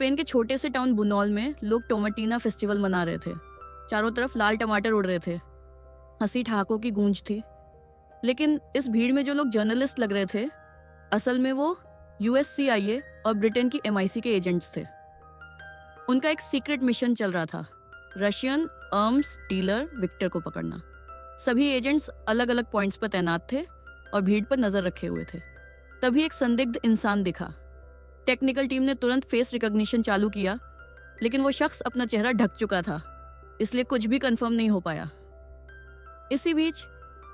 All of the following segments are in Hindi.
स्पेन के छोटे से टाउन बुनौल में लोग टोमाटीना फेस्टिवल मना रहे थे। चारों तरफ लाल टमाटर उड़ रहे थे, हंसी ठहाकों की गूंज थी। लेकिन इस भीड़ में जो लोग जर्नलिस्ट लग रहे थे, असल में वो यूएससीआईए और ब्रिटेन की एमआई6 के एजेंट्स थे। उनका एक सीक्रेट मिशन चल रहा था, रशियन आर्म्स डीलर विक्टर को पकड़ना। सभी एजेंट्स अलग अलग पॉइंट्स पर तैनात थे और भीड़ पर नजर रखे हुए थे। तभी एक संदिग्ध इंसान दिखा। टेक्निकल टीम ने तुरंत फेस रिकॉग्निशन चालू किया, लेकिन वो शख्स अपना चेहरा ढक चुका था, इसलिए कुछ भी कंफर्म नहीं हो पाया। इसी बीच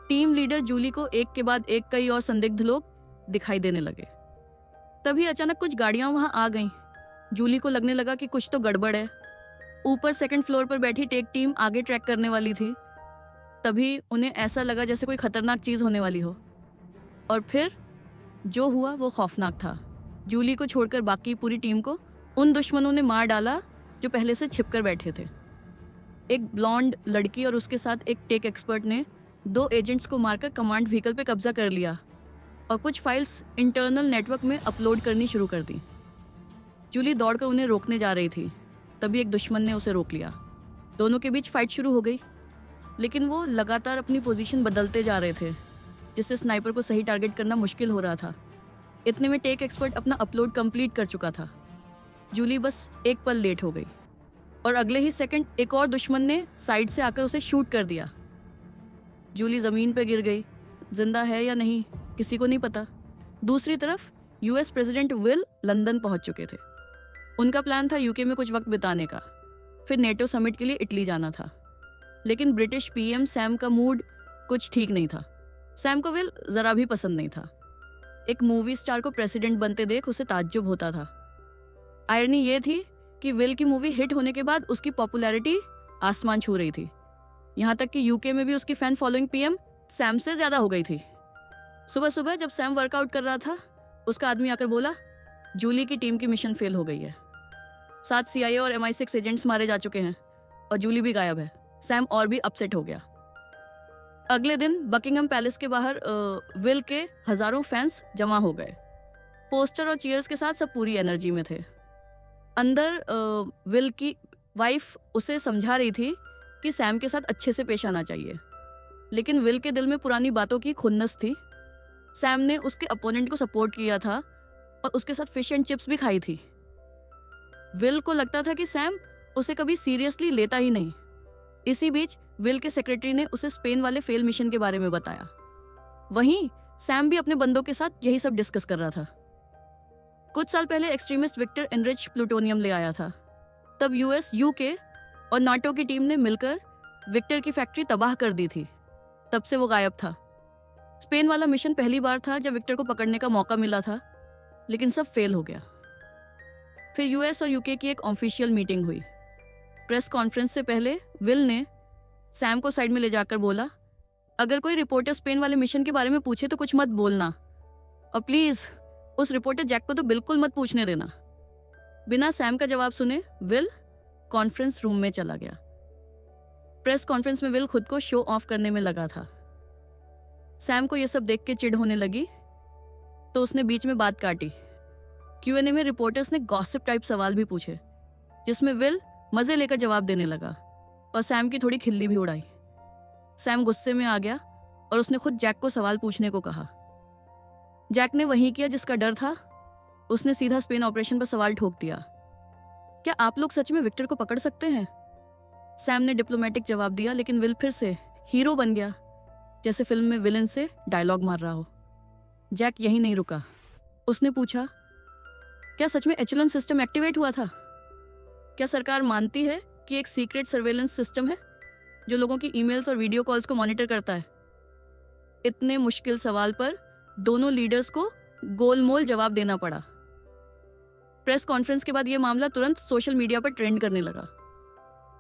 टीम लीडर जूली को एक के बाद एक कई और संदिग्ध लोग दिखाई देने लगे। तभी अचानक कुछ गाड़ियां वहां आ गईं। जूली को लगने लगा कि कुछ तो गड़बड़ है। ऊपर सेकंड फ्लोर पर बैठी टेक टीम आगे ट्रैक करने वाली थी। तभी उन्हें ऐसा लगा जैसे कोई खतरनाक चीज होने वाली हो, और फिर जो हुआ वो खौफनाक था। जूली को छोड़कर बाकी पूरी टीम को उन दुश्मनों ने मार डाला जो पहले से छिपकर बैठे थे। एक ब्लॉन्ड लड़की और उसके साथ एक टेक एक्सपर्ट ने 2 एजेंट्स को मारकर कमांड व्हीकल पे कब्जा कर लिया और कुछ फाइल्स इंटरनल नेटवर्क में अपलोड करनी शुरू कर दी। जूली दौड़कर उन्हें रोकने जा रही थी, तभी एक दुश्मन ने उसे रोक लिया। दोनों के बीच फाइट शुरू हो गई, लेकिन वो लगातार अपनी पोजीशन बदलते जा रहे थे, जिससे स्नाइपर को सही टारगेट करना मुश्किल हो रहा था। इतने में टेक एक्सपर्ट अपना अपलोड कंप्लीट कर चुका था। जूली बस एक पल लेट हो गई और अगले ही सेकंड एक और दुश्मन ने साइड से आकर उसे शूट कर दिया। जूली जमीन पर गिर गई। जिंदा है या नहीं किसी को नहीं पता। दूसरी तरफ यूएस प्रेसिडेंट विल लंदन पहुंच चुके थे। उनका प्लान था यूके में कुछ वक्त बिताने का, फिर नेटो समिट के लिए इटली जाना था। लेकिन ब्रिटिश पीएम सैम का मूड कुछ ठीक नहीं था। सैम को विल जरा भी पसंद नहीं था। एक मूवी स्टार को प्रेसिडेंट बनते देख उसे ताज्जुब होता था। आयरनी ये थी कि विल की मूवी हिट होने के बाद उसकी पॉपुलैरिटी आसमान छू रही थी। यहाँ तक कि यूके में भी उसकी फैन फॉलोइंग पीएम सैम से ज्यादा हो गई थी। सुबह सुबह जब सैम वर्कआउट कर रहा था, उसका आदमी आकर बोला, जूली की टीम की मिशन फेल हो गई है। 7 सीआईए और एमआई6 एजेंट्स मारे जा चुके हैं और जूली भी गायब है। सैम और भी अपसेट हो गया। अगले दिन बकिंगहम पैलेस के बाहर विल के हजारों फैंस जमा हो गए। पोस्टर और चीयर्स के साथ सब पूरी एनर्जी में थे। अंदर विल की वाइफ उसे समझा रही थी कि सैम के साथ अच्छे से पेश आना चाहिए, लेकिन विल के दिल में पुरानी बातों की खुन्नस थी। सैम ने उसके अपोनेंट को सपोर्ट किया था और उसके साथ फिश एंड चिप्स भी खाई थी। विल को लगता था कि सैम उसे कभी सीरियसली लेता ही नहीं। इसी बीच विल के सेक्रेटरी ने उसे स्पेन वाले फेल मिशन के बारे में बताया। वहीं सैम भी अपने बंदों के साथ यही सब डिस्कस कर रहा था। कुछ साल पहले एक्सट्रीमिस्ट विक्टर एनरिच प्लूटोनियम ले आया था। तब यूएस, यूके और नाटो की टीम ने मिलकर विक्टर की फैक्ट्री तबाह कर दी थी। तब से वो गायब था। स्पेन वाला मिशन पहली बार था जब विक्टर को पकड़ने का मौका मिला था, लेकिन सब फेल हो गया। फिर यूएस और यूके की एक ऑफिशियल मीटिंग हुई। प्रेस कॉन्फ्रेंस से पहले विल ने सैम को साइड में ले जाकर बोला, अगर कोई रिपोर्टर स्पेन वाले मिशन के बारे में पूछे तो कुछ मत बोलना, और प्लीज उस रिपोर्टर जैक को तो बिल्कुल मत पूछने देना। बिना सैम का जवाब सुने विल कॉन्फ्रेंस रूम में चला गया। प्रेस कॉन्फ्रेंस में विल खुद को शो ऑफ करने में लगा था। सैम को यह सब देख के चिढ़ होने लगी, तो उसने बीच में बात काटी। क्यूएनए में रिपोर्टर्स ने गॉसिप टाइप सवाल भी पूछे, जिसमें विल मजे लेकर जवाब देने लगा और सैम की थोड़ी खिल्ली भी उड़ाई। सैम गुस्से में आ गया और उसने खुद जैक को सवाल पूछने को कहा। जैक ने वही किया जिसका डर था। उसने सीधा स्पेन ऑपरेशन पर सवाल ठोक दिया, क्या आप लोग सच में विक्टर को पकड़ सकते हैं? सैम ने डिप्लोमेटिक जवाब दिया, लेकिन विल फिर से हीरो बन गया, जैसे फिल्म में विलन से डायलॉग मार रहा हो। जैक यहीं नहीं रुका। उसने पूछा, क्या सच में एचेलन सिस्टम एक्टिवेट हुआ था? क्या सरकार मानती है कि एक सीक्रेट सर्वेलेंस सिस्टम है जो लोगों की ईमेल्स और वीडियो कॉल्स को मॉनिटर करता है? इतने मुश्किल सवाल पर दोनों लीडर्स को गोलमोल जवाब देना पड़ा। प्रेस कॉन्फ्रेंस के बाद यह मामला तुरंत सोशल मीडिया पर ट्रेंड करने लगा।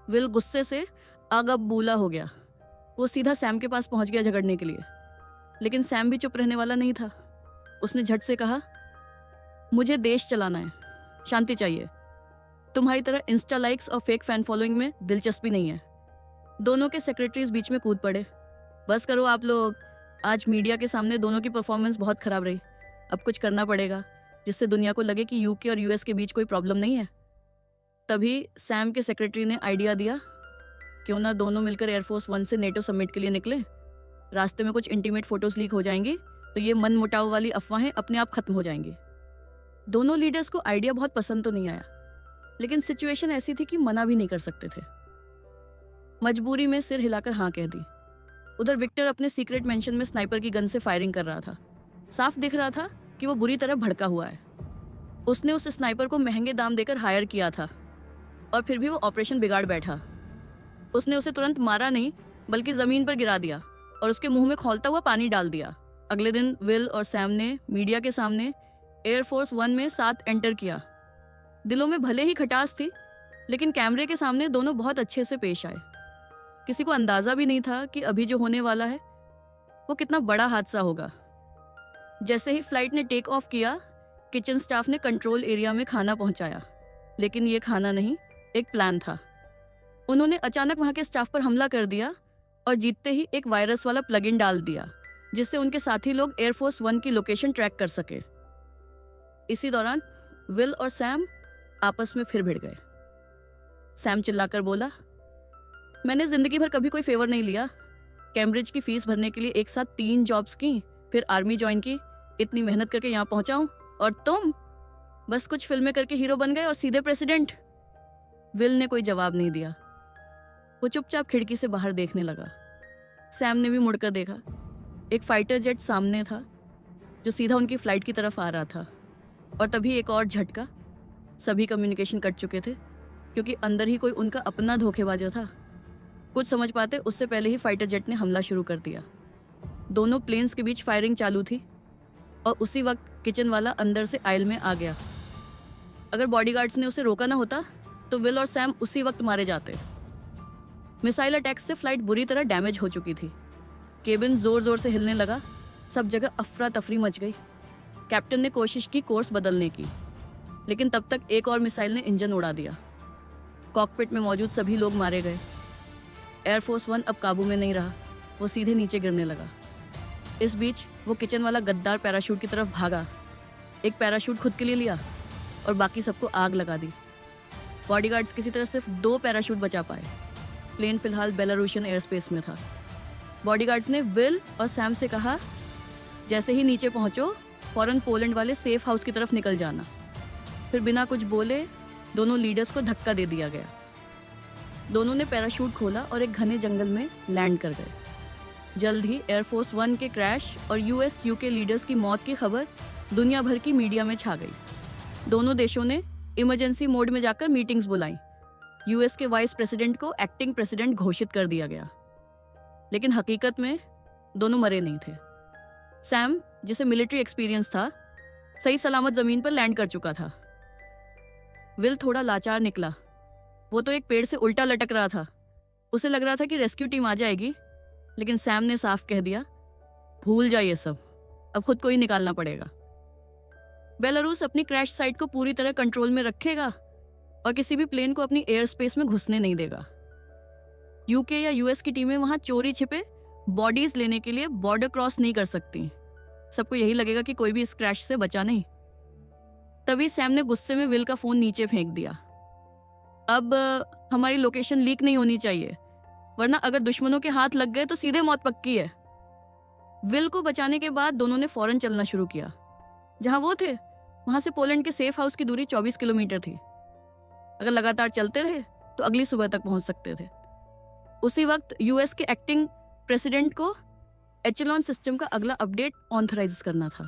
विल गुस्से से आगबूला हो गया। वो सीधा सैम के पास पहुंच गया झगड़ने के लिए, लेकिन सैम भी चुप रहने वाला नहीं था। उसने झट से कहा, मुझे देश चलाना है, शांति चाहिए। तुम्हारी तरह इंस्टा लाइक्स और फेक फैन फॉलोइंग में दिलचस्पी नहीं है। दोनों के सेक्रेटरीज बीच में कूद पड़े। बस करो आप लोग, आज मीडिया के सामने दोनों की परफॉर्मेंस बहुत खराब रही। अब कुछ करना पड़ेगा जिससे दुनिया को लगे कि यूके और यूएस के बीच कोई प्रॉब्लम नहीं है। तभी सैम के सेक्रेटरी ने आइडिया दिया, क्यों ना दोनों मिलकर एयरफोर्स 1 से नेटो समिट के लिए निकले। रास्ते में कुछ इंटीमेट फोटोज लीक हो जाएंगी तो ये मन मुटाव वाली अफवाहें अपने आप खत्म हो जाएंगी। दोनों लीडर्स को आइडिया बहुत पसंद तो नहीं आया, लेकिन सिचुएशन ऐसी थी कि मना भी नहीं कर सकते थे। मजबूरी में सिर हिलाकर हाँ कह दी। उधर विक्टर अपने सीक्रेट मेंशन में स्नाइपर की गन से फायरिंग कर रहा था। साफ दिख रहा था कि वो बुरी तरह भड़का हुआ है। उसने उस स्नाइपर को महंगे दाम देकर हायर किया था और फिर भी वो ऑपरेशन बिगाड़ बैठा। उसने उसे तुरंत मारा नहीं, बल्कि जमीन पर गिरा दिया और उसके मुंह में खौलता हुआ पानी डाल दिया। अगले दिन विल और सैम ने मीडिया के सामने एयरफोर्स 1 में साथ एंटर किया। दिलों में भले ही खटास थी, लेकिन कैमरे के सामने दोनों बहुत अच्छे से पेश आए। किसी को अंदाजा भी नहीं था कि अभी जो होने वाला है वो कितना बड़ा हादसा होगा। जैसे ही फ्लाइट ने टेक ऑफ किया, किचन स्टाफ ने कंट्रोल एरिया में खाना पहुंचाया, लेकिन ये खाना नहीं, एक प्लान था। उन्होंने अचानक वहां के स्टाफ पर हमला कर दिया और जीतते ही एक वायरस वाला प्लग इन डाल दिया, जिससे उनके साथी लोग एयरफोर्स 1 की लोकेशन ट्रैक कर सके। इसी दौरान विल और सैम आपस में फिर भिड़ गए। सैम चिल्लाकर बोला, मैंने जिंदगी भर कभी कोई फेवर नहीं लिया। कैम्ब्रिज की फीस भरने के लिए एक साथ 3 जॉब्स की, फिर आर्मी ज्वाइन की, इतनी मेहनत करके यहाँ पहुंचा हूं, और तुम बस कुछ फिल्में करके हीरो बन गए और सीधे प्रेसिडेंट। विल ने कोई जवाब नहीं दिया। वो चुपचाप खिड़की से बाहर देखने लगा। सैम ने भी मुड़कर देखा। एक फाइटर जेट सामने था जो सीधा उनकी फ्लाइट की तरफ आ रहा था, और तभी एक और झटका। सभी कम्युनिकेशन कट चुके थे, क्योंकि अंदर ही कोई उनका अपना धोखेबाज था। कुछ समझ पाते उससे पहले ही फाइटर जेट ने हमला शुरू कर दिया। दोनों प्लेन्स के बीच फायरिंग चालू थी, और उसी वक्त किचन वाला अंदर से आयल में आ गया। अगर बॉडीगार्ड्स ने उसे रोका ना होता तो विल और सैम उसी वक्त मारे जाते। मिसाइल अटैक से फ्लाइट बुरी तरह डैमेज हो चुकी थी। केबिन जोर जोर से हिलने लगा। सब जगह अफरा तफरी मच गई। कैप्टन ने कोशिश की कोर्स बदलने की, लेकिन तब तक एक और मिसाइल ने इंजन उड़ा दिया। कॉकपिट में मौजूद सभी लोग मारे गए। एयरफोर्स 1 अब काबू में नहीं रहा। वो सीधे नीचे गिरने लगा। इस बीच वो किचन वाला गद्दार पैराशूट की तरफ भागा। एक पैराशूट खुद के लिए लिया और बाकी सबको आग लगा दी। बॉडीगार्ड्स किसी तरह सिर्फ 2 पैराशूट बचा पाए। प्लेन फिलहाल बेलारूशियन एयरस्पेस में था। बॉडीगार्ड्स ने विल और सैम से कहा, जैसे ही नीचे पहुंचो फौरन पोलैंड वाले सेफ हाउस की तरफ निकल जाना। फिर बिना कुछ बोले दोनों लीडर्स को धक्का दे दिया गया। दोनों ने पैराशूट खोला और एक घने जंगल में लैंड कर गए। जल्द ही एयरफोर्स 1 के क्रैश और यूएस यूके लीडर्स की मौत की खबर दुनिया भर की मीडिया में छा गई। दोनों देशों ने इमरजेंसी मोड में जाकर मीटिंग्स बुलाई। यूएस के वाइस प्रेसिडेंट को एक्टिंग प्रेसिडेंट घोषित कर दिया गया, लेकिन हकीकत में दोनों मरे नहीं थे। सैम, जिसे मिलिट्री एक्सपीरियंस था, सही सलामत जमीन पर लैंड कर चुका था। विल थोड़ा लाचार निकला। वो तो एक पेड़ से उल्टा लटक रहा था। उसे लग रहा था कि रेस्क्यू टीम आ जाएगी, लेकिन सैम ने साफ कह दिया, भूल जाइए सब, अब खुद को ही निकालना पड़ेगा। बेलारूस अपनी क्रैश साइट को पूरी तरह कंट्रोल में रखेगा और किसी भी प्लेन को अपनी एयर स्पेस में घुसने नहीं देगा। यूके या यूएस की टीमें वहां चोरी छिपे बॉडीज लेने के लिए बॉर्डर क्रॉस नहीं कर सकती। सबको यही लगेगा कि कोई भी इस क्रैश से बचा नहीं। तभी सैम ने गुस्से में विल का फोन नीचे फेंक दिया। अब हमारी लोकेशन लीक नहीं होनी चाहिए, वरना अगर दुश्मनों के हाथ लग गए तो सीधे मौत पक्की है। विल को बचाने के बाद दोनों ने फौरन चलना शुरू किया। जहां वो थे वहां से पोलैंड के सेफ हाउस की दूरी 24 किलोमीटर थी। अगर लगातार चलते रहे तो अगली सुबह तक पहुंच सकते थे। उसी वक्त यूएस के एक्टिंग प्रेसिडेंट को एचेलॉन सिस्टम का अगला अपडेट ऑथराइज करना था,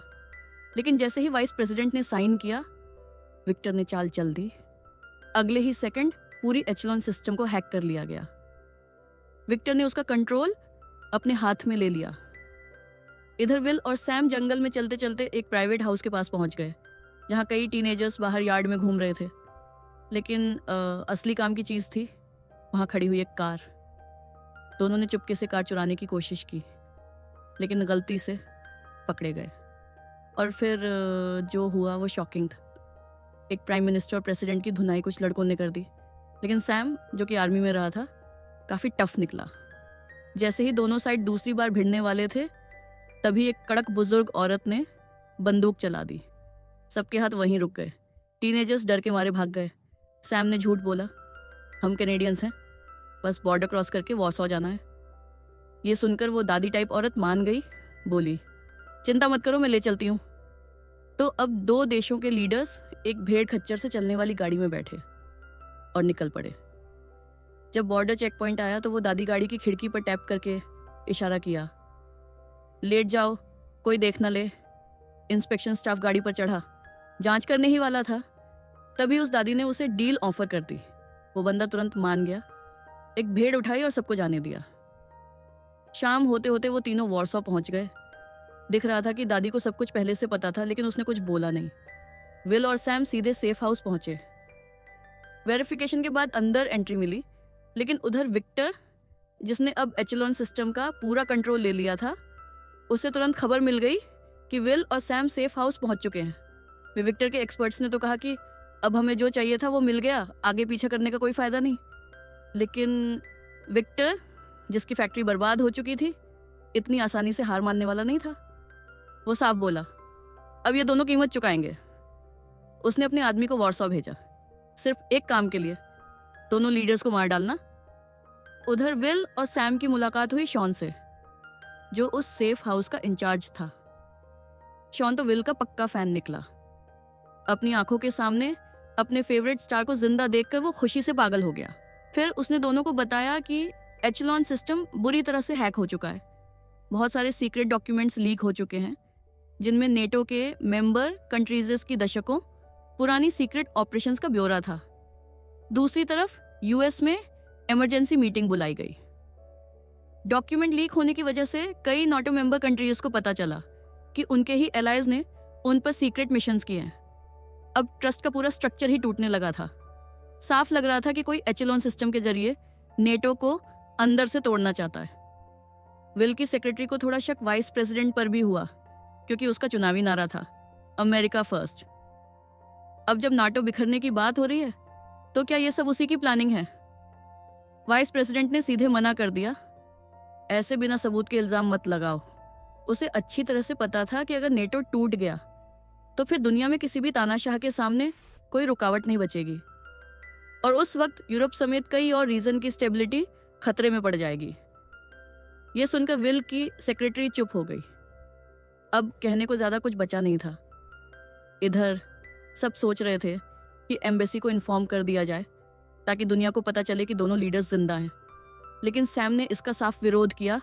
लेकिन जैसे ही वाइस प्रेसिडेंट ने साइन किया, विक्टर ने चाल चल दी। अगले ही सेकंड पूरी एचेलॉन सिस्टम को हैक कर लिया गया। विक्टर ने उसका कंट्रोल अपने हाथ में ले लिया। इधर विल और सैम जंगल में चलते चलते एक प्राइवेट हाउस के पास पहुंच गए, जहां कई टीनेजर्स बाहर यार्ड में घूम रहे थे। लेकिन असली काम की चीज़ थी वहां खड़ी हुई एक कार। दोनों ने चुपके से कार चुराने की कोशिश की, लेकिन गलती से पकड़े गए। और फिर जो हुआ वो शॉकिंग था। एक प्राइम मिनिस्टर और प्रेसिडेंट की धुनाई कुछ लड़कों ने कर दी, लेकिन सैम, जो कि आर्मी में रहा था, काफ़ी टफ निकला। जैसे ही दोनों साइड दूसरी बार भिड़ने वाले थे, तभी एक कड़क बुजुर्ग औरत ने बंदूक चला दी। सबके हाथ वहीं रुक गए। टीनेजर्स डर के मारे भाग गए। सैम ने झूठ बोला, हम कैनेडियंस हैं, बस बॉर्डर क्रॉस करके वॉर्सॉ जाना है। ये सुनकर वो दादी टाइप औरत मान गई, बोली, चिंता मत करो, मैं ले चलती हूँ। तो अब 2 देशों के लीडर्स एक भेड़ खच्चर से चलने वाली गाड़ी में बैठे और निकल पड़े। जब बॉर्डर चेक पॉइंट आया तो वो दादी गाड़ी की खिड़की पर टैप करके इशारा किया, लेट जाओ, कोई देख न ले। इंस्पेक्शन स्टाफ गाड़ी पर चढ़ा, जांच करने ही वाला था। तभी उस दादी ने उसे डील ऑफर कर दी। वो बंदा तुरंत मान गया, एक भेड़ उठाई और सबको जाने दिया। शाम होते होते वो तीनों वॉर्सॉ पहुंच गए। दिख रहा था कि दादी को सब कुछ पहले से पता था, लेकिन उसने कुछ बोला नहीं। विल और सैम सीधे सेफ हाउस पहुंचे। वेरिफिकेशन के बाद अंदर एंट्री मिली, लेकिन उधर विक्टर, जिसने अब एचेलॉन सिस्टम का पूरा कंट्रोल ले लिया था, उसे तुरंत खबर मिल गई कि विल और सैम सेफ हाउस पहुंच चुके हैं। वे विक्टर के एक्सपर्ट्स ने तो कहा कि अब हमें जो चाहिए था वो मिल गया, आगे पीछे करने का कोई फायदा नहीं। लेकिन विक्टर, जिसकी फैक्ट्री बर्बाद हो चुकी थी, इतनी आसानी से हार मानने वाला नहीं था। वो साफ बोला, अब ये दोनों कीमत चुकाएंगे। उसने अपने आदमी को वॉर्सॉ भेजा, सिर्फ एक काम के लिए, दोनों लीडर्स को मार डालना। उधर विल और सैम की मुलाकात हुई शॉन से, जो उस सेफ हाउस का इंचार्ज था। शॉन तो विल का पक्का फैन निकला। अपनी आंखों के सामने अपने फेवरेट स्टार को जिंदा देखकर वो खुशी से पागल हो गया। फिर उसने दोनों को बताया कि एचेलॉन सिस्टम बुरी तरह से हैक हो चुका है। बहुत सारे सीक्रेट डॉक्यूमेंट्स लीक हो चुके हैं, जिनमें नेटो के मेंबर कंट्रीज की दशकों पुरानी सीक्रेट ऑपरेशंस का ब्यौरा था। दूसरी तरफ यूएस में इमरजेंसी मीटिंग बुलाई गई। डॉक्यूमेंट लीक होने की वजह से कई नाटो मेंबर कंट्रीज को पता चला कि उनके ही एलाइज ने उन पर सीक्रेट मिशंस किए हैं। अब ट्रस्ट का पूरा स्ट्रक्चर ही टूटने लगा था। साफ लग रहा था कि कोई एचेलॉन सिस्टम के जरिए नेटो को अंदर से तोड़ना चाहता है। विल की सेक्रेटरी को थोड़ा शक वाइस प्रेसिडेंट पर भी हुआ, क्योंकि उसका चुनावी नारा था, अमेरिका फर्स्ट। अब जब नाटो बिखरने की बात हो रही है, तो क्या ये सब उसी की प्लानिंग है? वाइस प्रेसिडेंट ने सीधे मना कर दिया, ऐसे बिना सबूत के इल्जाम मत लगाओ। उसे अच्छी तरह से पता था कि अगर नेटो टूट गया तो फिर दुनिया में किसी भी तानाशाह के सामने कोई रुकावट नहीं बचेगी, और उस वक्त यूरोप समेत कई और रीजन की स्टेबिलिटी खतरे में पड़ जाएगी। यह सुनकर विल की सेक्रेटरी चुप हो गई। अब कहने को ज्यादा कुछ बचा नहीं था। इधर सब सोच रहे थे कि एम्बेसी को इन्फॉर्म कर दिया जाए ताकि दुनिया को पता चले कि दोनों लीडर्स जिंदा हैं, लेकिन सैम ने इसका साफ विरोध किया।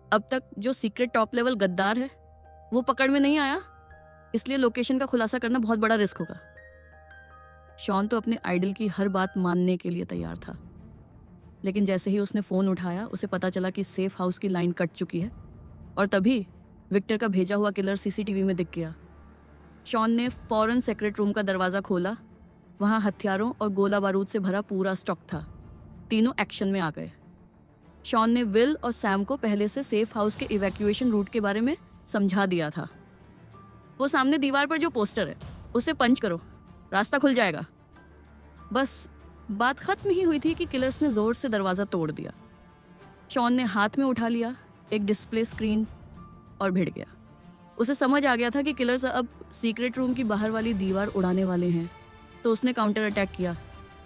अब तक जो सीक्रेट टॉप लेवल गद्दार है वो पकड़ में नहीं आया, इसलिए लोकेशन का खुलासा करना बहुत बड़ा रिस्क होगा। शॉन तो अपने आइडल की हर बात मानने के लिए तैयार था, लेकिन जैसे ही उसने फोन उठाया उसे पता चला कि सेफ हाउस की लाइन कट चुकी है, और तभी विक्टर का भेजा हुआ किलर सीसीटीवी में दिख गया। शॉन ने फौरन सेक्रेट रूम का दरवाज़ा खोला। वहाँ हथियारों और गोला बारूद से भरा पूरा स्टॉक था। तीनों एक्शन में आ गए। शॉन ने विल और सैम को पहले से सेफ हाउस के इवैक्यूएशन रूट के बारे में समझा दिया था। वो सामने दीवार पर जो पोस्टर है उसे पंच करो, रास्ता खुल जाएगा। बस बात खत्म ही हुई थी कि किलर्स ने जोर से दरवाज़ा तोड़ दिया। शॉन ने हाथ में उठा लिया एक डिस्प्ले स्क्रीन और भिड़ गया। उसे समझ आ गया था कि किलर्स अब सीक्रेट रूम की बाहर वाली दीवार उड़ाने वाले हैं, तो उसने काउंटर अटैक किया,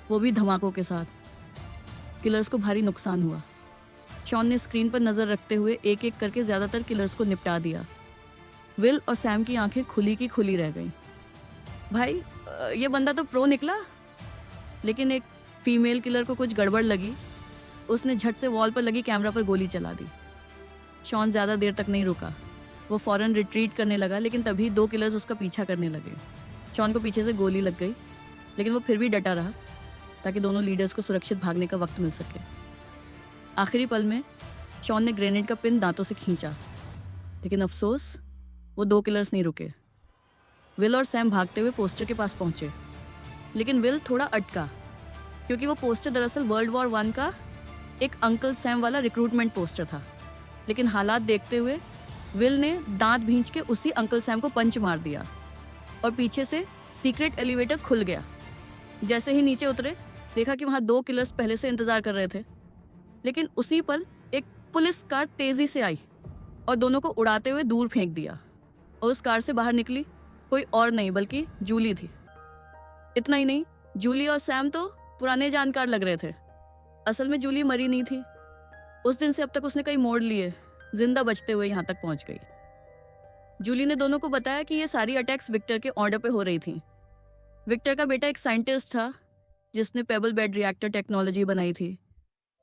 वो भी धमाकों के साथ। किलर्स को भारी नुकसान हुआ। शॉन ने स्क्रीन पर नज़र रखते हुए एक एक करके ज़्यादातर किलर्स को निपटा दिया। विल और सैम की आंखें खुली की खुली रह गईं। भाई, ये बंदा तो प्रो निकला। लेकिन एक फीमेल किलर को कुछ गड़बड़ लगी। उसने झट से वॉल पर लगी कैमरा पर गोली चला दी। शॉन ज़्यादा देर तक नहीं रुका। वो फौरन रिट्रीट करने लगा, लेकिन तभी 2 किलर्स उसका पीछा करने लगे। शॉन को पीछे से गोली लग गई, लेकिन वो फिर भी डटा रहा ताकि दोनों लीडर्स को सुरक्षित भागने का वक्त मिल सके। आखिरी पल में शॉन ने ग्रेनेड का पिन दांतों से खींचा, लेकिन अफसोस वो 2 किलर्स नहीं रुके। विल और सैम भागते हुए पोस्टर के पास पहुंचे, लेकिन विल थोड़ा अटका, क्योंकि वो पोस्टर दरअसल वर्ल्ड वॉर 1 का एक अंकल सैम वाला रिक्रूटमेंट पोस्टर था। लेकिन हालात देखते हुए विल ने दांत भींच के उसी अंकल सैम को पंच मार दिया और पीछे से सीक्रेट एलिवेटर खुल गया। जैसे ही नीचे उतरे, देखा कि वहाँ 2 किलर्स पहले से इंतजार कर रहे थे। लेकिन उसी पल एक पुलिस कार तेजी से आई और दोनों को उड़ाते हुए दूर फेंक दिया, और उस कार से बाहर निकली कोई और नहीं बल्कि जूली थी। इतना ही नहीं, जूली और सैम तो पुराने जानकार लग रहे थे। असल में जूली मरी नहीं थी। उस दिन से अब तक उसने कई मोड़ लिए, जिंदा बचते हुए यहाँ तक पहुँच गई। जूली ने दोनों को बताया कि ये सारी अटैक्स विक्टर के ऑर्डर पे हो रही थी। विक्टर का बेटा एक साइंटिस्ट था जिसने पेबल बेड रिएक्टर टेक्नोलॉजी बनाई थी।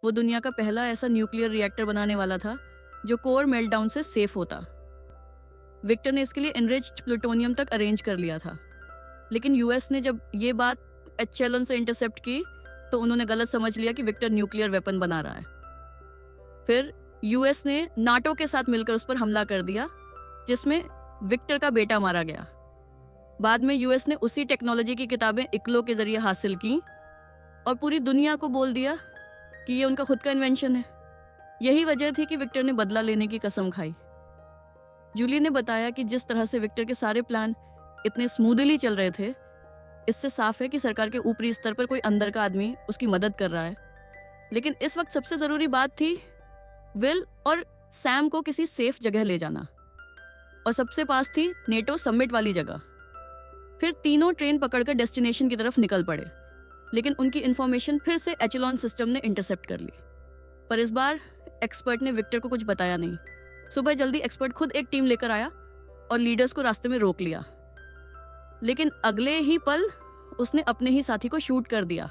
वो दुनिया का पहला ऐसा न्यूक्लियर रिएक्टर बनाने वाला था जो कोर मेल्टडाउन से सेफ होता। विक्टर ने इसके लिए एनरिच्ड प्लूटोनियम तक अरेंज कर लिया था, लेकिन यूएस ने जब ये बात एचएलएन से इंटरसेप्ट की तो उन्होंने गलत समझ लिया कि विक्टर न्यूक्लियर वेपन बना रहा है। फिर यूएस ने नाटो के साथ मिलकर उस पर हमला कर दिया, जिसमें विक्टर का बेटा मारा गया। बाद में यूएस ने उसी टेक्नोलॉजी की किताबें इक्लो के जरिए हासिल की और पूरी दुनिया को बोल दिया कि ये उनका खुद का इन्वेंशन है। यही वजह थी कि विक्टर ने बदला लेने की कसम खाई। जूली ने बताया कि जिस तरह से विक्टर के सारे प्लान इतने स्मूदली चल रहे थे, इससे साफ है कि सरकार के ऊपरी स्तर पर कोई अंदर का आदमी उसकी मदद कर रहा है। लेकिन इस वक्त सबसे ज़रूरी बात थी विल और सैम को किसी सेफ जगह ले जाना, और सबसे पास थी नेटो समिट वाली जगह। फिर तीनों ट्रेन पकड़कर डेस्टिनेशन की तरफ निकल पड़े, लेकिन उनकी इन्फॉर्मेशन फिर से एचेलॉन सिस्टम ने इंटरसेप्ट कर ली। पर इस बार एक्सपर्ट ने विक्टर को कुछ बताया नहीं। सुबह जल्दी एक्सपर्ट खुद एक टीम लेकर आया और लीडर्स को रास्ते में रोक लिया, लेकिन अगले ही पल उसने अपने ही साथी को शूट कर दिया।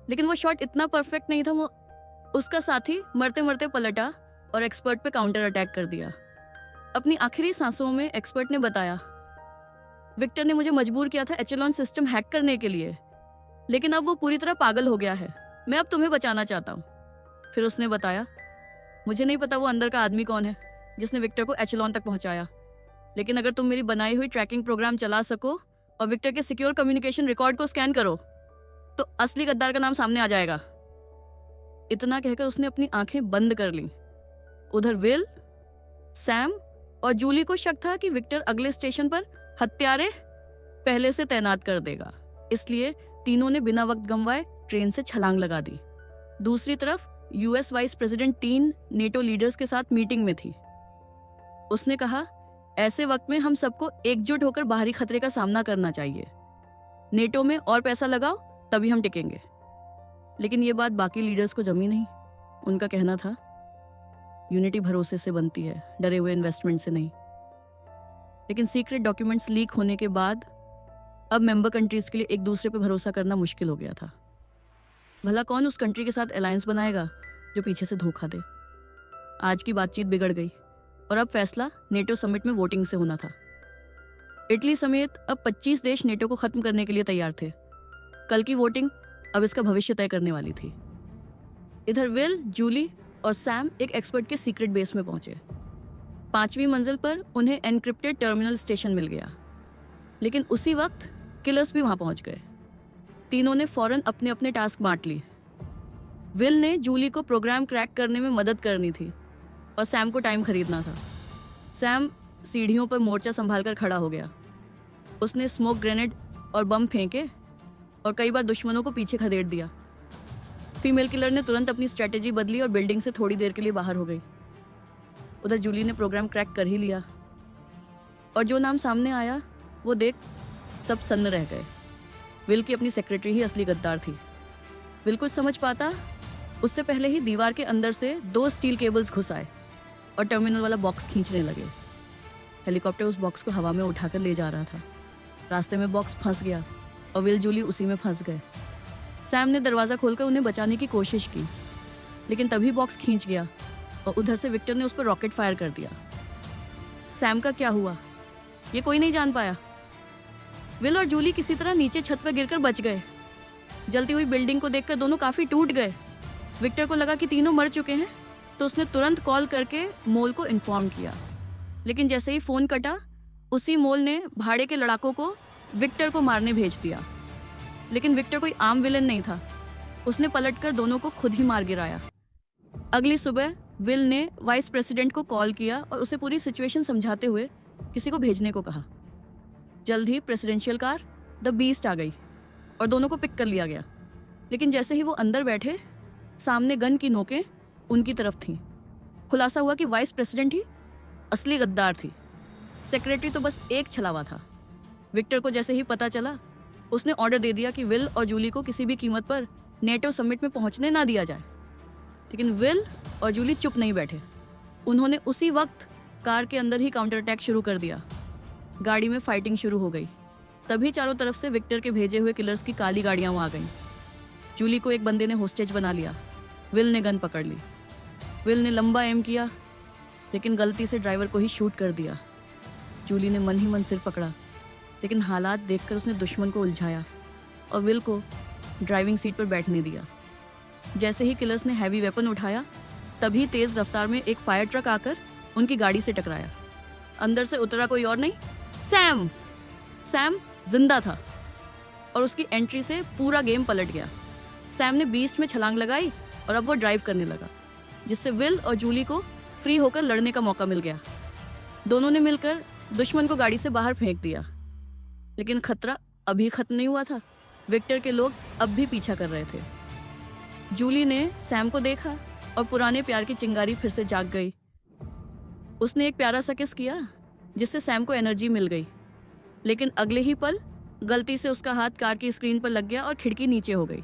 लेकिन वो शॉट इतना परफेक्ट नहीं था। वो उसका साथी मरते मरते पलटा और एक्सपर्ट पे काउंटर अटैक कर दिया। अपनी आखिरी सांसों में एक्सपर्ट ने बताया, विक्टर ने मुझे मजबूर किया था एचेलॉन सिस्टम हैक करने के लिए, लेकिन अब वो पूरी तरह पागल हो गया है। मैं अब तुम्हें बचाना चाहता हूँ। फिर उसने बताया, मुझे नहीं पता वो अंदर का आदमी कौन है जिसने विक्टर को एचेलॉन तक पहुंचाया, लेकिन अगर तुम मेरी बनाई हुई ट्रैकिंग प्रोग्राम चला सको और विक्टर के सिक्योर कम्युनिकेशन रिकॉर्ड को स्कैन करो तो असली गद्दार का नाम सामने आ जाएगा। इतना कहकर उसने अपनी आंखें बंद कर ली। उधर विल, सैम और जूली को शक था कि विक्टर अगले स्टेशन पर हत्यारे पहले से तैनात कर देगा, इसलिए तीनों ने बिना वक्त गंवाए ट्रेन से छलांग लगा दी। दूसरी तरफ US vice president 3 NATO leaders के साथ मीटिंग में थी। उसने कहा, ऐसे वक्त में हम सबको एकजुट होकर बाहरी खतरे का सामना करना चाहिए। नेटो में और पैसा लगाओ तभी हम टिकेंगे। लेकिन ये बात बाकी लीडर्स को जमी नहीं। उनका कहना था, यूनिटी भरोसे से बनती है, डरे हुए इन्वेस्टमेंट से नहीं। लेकिन सीक्रेट डॉक्यूमेंट्स लीक होने के बाद अब मेंबर कंट्रीज के लिए एक दूसरे पर भरोसा करना मुश्किल हो गया था। भला कौन उस कंट्री के साथ अलायंस बनाएगा जो पीछे से धोखा दे। आज की बातचीत बिगड़ गई और अब फैसला नेटो समिट में वोटिंग से होना था। इटली समेत अब 25 देश नेटो को खत्म करने के लिए तैयार थे। कल की वोटिंग अब इसका भविष्य तय करने वाली थी। इधर विल, जूली और सैम एक एक्सपर्ट के सीक्रेट बेस में पहुंचे। 5वीं मंजिल पर उन्हें एनक्रिप्टेड टर्मिनल स्टेशन मिल गया, लेकिन उसी वक्त किलर्स भी वहां पहुंच गए। तीनों ने फौरन अपने अपने टास्क बांट लिए। विल ने जूली को प्रोग्राम क्रैक करने में मदद करनी थी और सैम को टाइम खरीदना था। सैम सीढ़ियों पर मोर्चा संभालकर खड़ा हो गया। उसने स्मोक ग्रेनेड और बम फेंके और कई बार दुश्मनों को पीछे खदेड़ दिया। फीमेल किलर ने तुरंत अपनी स्ट्रेटेजी बदली और बिल्डिंग से थोड़ी देर के लिए बाहर हो गई। उधर जूली ने प्रोग्राम क्रैक कर ही लिया और जो नाम सामने आया वो देख सब सन्न रह गए। विल की अपनी सेक्रेटरी ही असली गद्दार थी। विल कुछ समझ पाता उससे पहले ही दीवार के अंदर से 2 स्टील केबल्स घुस आए और टर्मिनल वाला बॉक्स खींचने लगे। हेलीकॉप्टर उस बॉक्स को हवा में उठाकर ले जा रहा था। रास्ते में बॉक्स फंस गया और विल जूली उसी में फंस गए। सैम ने दरवाज़ा खोलकर उन्हें बचाने की कोशिश की, लेकिन तभी बॉक्स खींच गया और उधर से विक्टर ने उस पर रॉकेट फायर कर दिया। सैम का क्या हुआ ये कोई नहीं जान पाया। विल और जूली किसी तरह नीचे छत पर गिरकर बच गए। जलती हुई बिल्डिंग को देखकर दोनों काफ़ी टूट गए। विक्टर को लगा कि तीनों मर चुके हैं, तो उसने तुरंत कॉल करके मोल को इन्फॉर्म किया। लेकिन जैसे ही फ़ोन कटा, उसी मोल ने भाड़े के लड़ाकों को विक्टर को मारने भेज दिया। लेकिन विक्टर कोई आम विलन नहीं था। उसने पलटकर दोनों को खुद ही मार गिराया। अगली सुबह विल ने वाइस प्रेसिडेंट को कॉल किया और उसे पूरी सिचुएशन समझाते हुए किसी को भेजने को कहा। जल्द ही प्रेसिडेंशियल कार द बीस्ट आ गई और दोनों को पिक कर लिया गया। लेकिन जैसे ही वो अंदर बैठे, सामने गन की नोकें उनकी तरफ थीं। खुलासा हुआ कि वाइस प्रेसिडेंट ही असली गद्दार थी। सेक्रेटरी तो बस एक छलावा था। विक्टर को जैसे ही पता चला, उसने ऑर्डर दे दिया कि विल और जूली को किसी भी कीमत पर नेटो समिट में पहुंचने ना दिया जाए। लेकिन विल और जूली चुप नहीं बैठे। उन्होंने उसी वक्त कार के अंदर ही काउंटर अटैक शुरू कर दिया। गाड़ी में फाइटिंग शुरू हो गई। तभी चारों तरफ से विक्टर के भेजे हुए किलर्स की काली गाड़ियां वहां आ गईं। जूली को एक बंदे ने होस्टेज बना लिया। विल ने गन पकड़ ली। विल ने लंबा एम किया, लेकिन गलती से ड्राइवर को ही शूट कर दिया। जूली ने मन ही मन सिर पकड़ा, लेकिन हालात देखकर उसने दुश्मन को उलझाया और विल को ड्राइविंग सीट पर बैठने दिया। जैसे ही किलर्स ने हैवी वेपन उठाया, तभी तेज रफ्तार में एक फायर ट्रक आकर उनकी गाड़ी से टकराया। अंदर से उतरा कोई और नहीं, सैम। सैम जिंदा था और उसकी एंट्री से पूरा गेम पलट गया। सैम ने बीच में छलांग लगाई और अब वो ड्राइव करने लगा, जिससे विल और जूली को फ्री होकर लड़ने का मौका मिल गया। दोनों ने मिलकर दुश्मन को गाड़ी से बाहर फेंक दिया। लेकिन खतरा अभी खत्म नहीं हुआ था। विक्टर के लोग अब भी पीछा कर रहे थे। जूली ने सैम को देखा और पुराने प्यार की चिंगारी फिर से जाग गई। उसने एक प्यारा सा किस किया, जिससे सैम को एनर्जी मिल गई। लेकिन अगले ही पल गलती से उसका हाथ कार की स्क्रीन पर लग गया और खिड़की नीचे हो गई।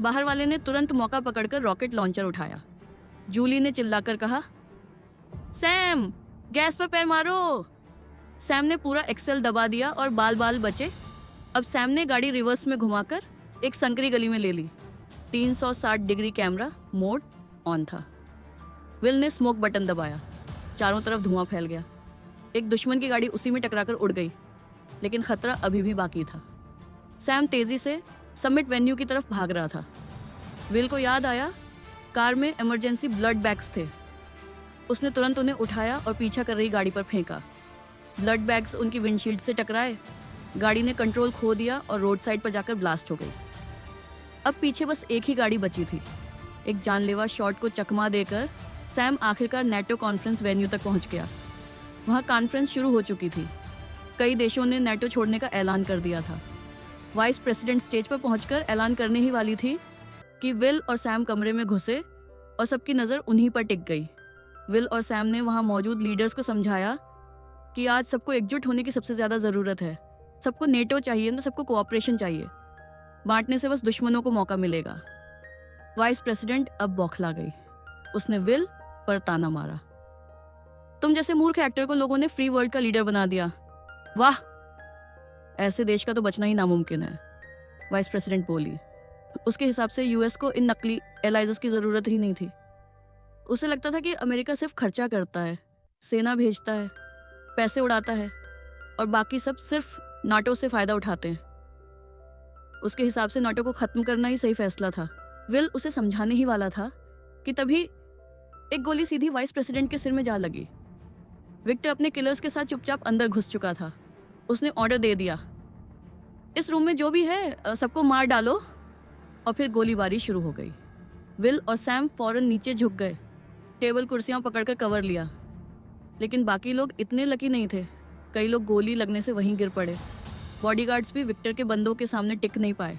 बाहर वाले ने तुरंत मौका पकड़कर रॉकेट लॉन्चर उठाया। जूली ने चिल्लाकर कहा, सैम गैस पर पैर मारो। सैम ने पूरा एक्सेल दबा दिया और बाल बाल बचे। अब सैम ने गाड़ी रिवर्स में घुमाकर एक संकरी गली में ले ली। 360 डिग्री कैमरा मोड ऑन था। विल ने स्मोक बटन दबाया। चारों तरफ धुआं फैल गया। एक दुश्मन की गाड़ी उसी में टकराकर उड़ गई, लेकिन खतरा अभी भी बाकी था। सैम तेजी से समिट वेन्यू की तरफ भाग रहा था। विल को याद आया कार में इमरजेंसी ब्लड बैग्स थे। उसने तुरंत उन्हें उठाया और पीछा कर रही गाड़ी पर फेंका। ब्लड बैग्स उनकी विंडशील्ड से टकराए। गाड़ी ने कंट्रोल खो दिया और रोड साइड पर जाकर ब्लास्ट हो गई। अब पीछे बस एक ही गाड़ी बची थी। एक जानलेवा शॉट को चकमा देकर सैम आखिरकार नेटो कॉन्फ्रेंस वेन्यू तक पहुंच गया। वहां कॉन्फ्रेंस शुरू हो चुकी थी। कई देशों ने नेटो छोड़ने का ऐलान कर दिया था। वाइस प्रेसिडेंट स्टेज पर पहुंचकर ऐलान करने ही वाली थी कि विल और सैम कमरे में घुसे और सबकी नज़र उन्हीं पर टिक गई। विल और सैम ने वहां मौजूद लीडर्स को समझाया कि आज सबको एकजुट होने की सबसे ज़्यादा ज़रूरत है। सबको नेटो चाहिए ना, सबको कोऑपरेशन चाहिए। बांटने से बस दुश्मनों को मौका मिलेगा। वाइस प्रेसिडेंट अब बौखला गई। उसने विल पर ताना मारा, तुम जैसे मूर्ख एक्टर को लोगों ने फ्री वर्ल्ड का लीडर बना दिया। वाह, ऐसे देश का तो बचना ही नामुमकिन है। वाइस प्रेसिडेंट बोली। उसके हिसाब से यूएस को इन नकली एलाइजर्स की ज़रूरत ही नहीं थी। उसे लगता था कि अमेरिका सिर्फ खर्चा करता है, सेना भेजता है, पैसे उड़ाता है और बाकी सब सिर्फ नाटो से फ़ायदा उठाते हैं। उसके हिसाब से नाटो को ख़त्म करना ही सही फैसला था। विल उसे समझाने ही वाला था कि तभी एक गोली सीधी वाइस प्रेसिडेंट के सिर में जा लगी। विक्टर अपने किलर्स के साथ चुपचाप अंदर घुस चुका था। उसने ऑर्डर दे दिया, इस रूम में जो भी है सबको मार डालो, और फिर गोलीबारी शुरू हो गई। विल और सैम फौरन नीचे झुक गए, टेबल कुर्सियां पकड़कर कवर लिया। लेकिन बाकी लोग इतने लकी नहीं थे। कई लोग गोली लगने से वहीं गिर पड़े। बॉडीगार्ड्स भी विक्टर के बंदों के सामने टिक नहीं पाए।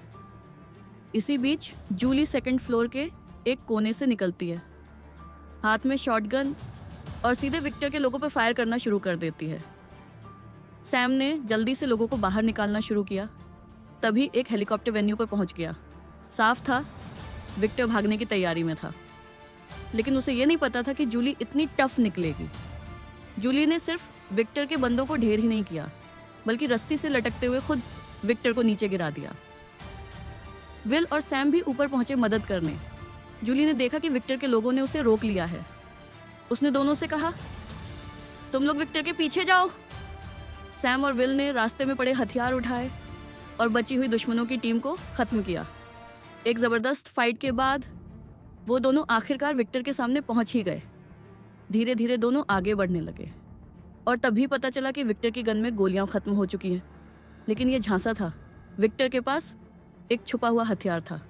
इसी बीच जूली सेकंड फ्लोर के एक कोने से निकलती है, हाथ में शॉटगन, और सीधे विक्टर के लोगों पर फायर करना शुरू कर देती है। सैम ने जल्दी से लोगों को बाहर निकालना शुरू किया। तभी एक हेलीकॉप्टर वेन्यू पर पहुंच गया। साफ था विक्टर भागने की तैयारी में था, लेकिन उसे यह नहीं पता था कि जूली इतनी टफ निकलेगी। जूली ने सिर्फ विक्टर के बंदों को ढेर ही नहीं किया, बल्कि रस्सी से लटकते हुए खुद विक्टर को नीचे गिरा दिया। विल और सैम भी ऊपर पहुंचे मदद करने। जूली ने देखा कि विक्टर के लोगों ने उसे रोक लिया है। उसने दोनों से कहा, तुम लोग विक्टर के पीछे जाओ। सैम और विल ने रास्ते में पड़े हथियार उठाए और बची हुई दुश्मनों की टीम को ख़त्म किया। एक ज़बरदस्त फाइट के बाद वो दोनों आखिरकार विक्टर के सामने पहुंच ही गए। धीरे धीरे दोनों आगे बढ़ने लगे और तभी पता चला कि विक्टर की गन में गोलियां ख़त्म हो चुकी हैं। लेकिन ये झांसा था, विक्टर के पास एक छुपा हुआ हथियार था।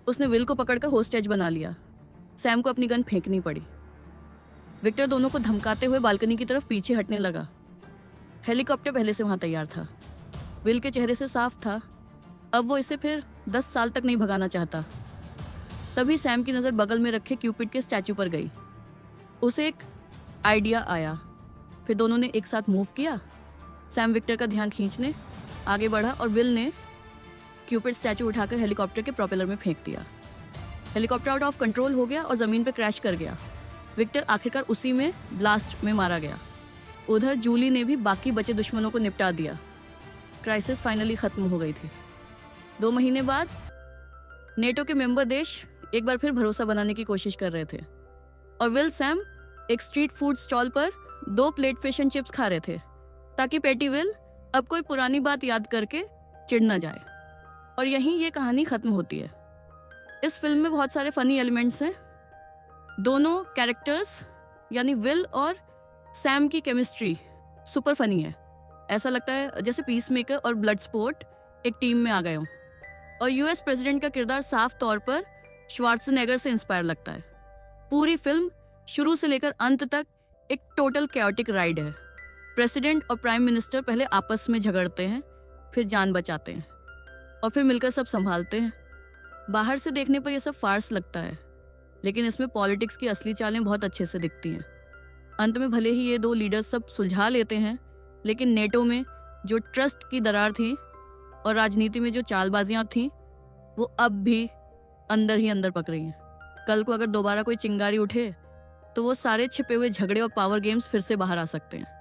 उसने विल को पकड़कर होस्टेज बना लिया। सैम को अपनी गन फेंकनी पड़ी। विक्टर दोनों को धमकाते हुए बालकनी की तरफ पीछे हटने लगा। हेलीकॉप्टर पहले से वहां तैयार था। विल के चेहरे से साफ था अब वो इसे फिर 10 साल तक नहीं भगाना चाहता। तभी सैम की नज़र बगल में रखे क्यूपिड के स्टैचू पर गई। उसे एक आइडिया आया। फिर दोनों ने एक साथ मूव किया। सैम विक्टर का ध्यान खींचने आगे बढ़ा और विल ने क्यूपिड स्टैचू उठाकर हेलीकॉप्टर के प्रोपेलर में फेंक दिया। हेलीकॉप्टर आउट ऑफ कंट्रोल हो गया और ज़मीन पर क्रैश कर गया। विक्टर आखिरकार उसी में ब्लास्ट में मारा गया। उधर जूली ने भी बाकी बचे दुश्मनों को निपटा दिया। क्राइसिस फाइनली ख़त्म हो गई थी। 2 महीने बाद नेटो के मेंबर देश एक बार फिर भरोसा बनाने की कोशिश कर रहे थे और विल सैम एक स्ट्रीट फूड स्टॉल पर 2 प्लेट फिश एंड चिप्स खा रहे थे ताकि पेटी विल अब कोई पुरानी बात याद करके चिढ़ न जाए। और यहीं ये कहानी ख़त्म होती है। इस फिल्म में बहुत सारे फ़नी एलिमेंट्स हैं। दोनों कैरेक्टर्स यानी विल और सैम की केमिस्ट्री सुपर फनी है। ऐसा लगता है जैसे पीस मेकर और ब्लड स्पोर्ट एक टीम में आ गए हों। और यूएस प्रेसिडेंट का किरदार साफ तौर पर श्वार्ज़नेगर से इंस्पायर लगता है। पूरी फिल्म शुरू से लेकर अंत तक एक टोटल कैओटिक राइड है। प्रेसिडेंट और प्राइम मिनिस्टर पहले आपस में झगड़ते हैं, फिर जान बचाते हैं और फिर मिलकर सब संभालते हैं। बाहर से देखने पर यह सब फार्स लगता है, लेकिन इसमें पॉलिटिक्स की असली चालें बहुत अच्छे से दिखती हैं। अंत में भले ही ये 2 लीडर्स सब सुलझा लेते हैं, लेकिन नेटो में जो ट्रस्ट की दरार थी और राजनीति में जो चालबाजियां थीं, वो अब भी अंदर ही अंदर पक रही हैं। कल को अगर दोबारा कोई चिंगारी उठे तो वो सारे छिपे हुए झगड़े और पावर गेम्स फिर से बाहर आ सकते हैं।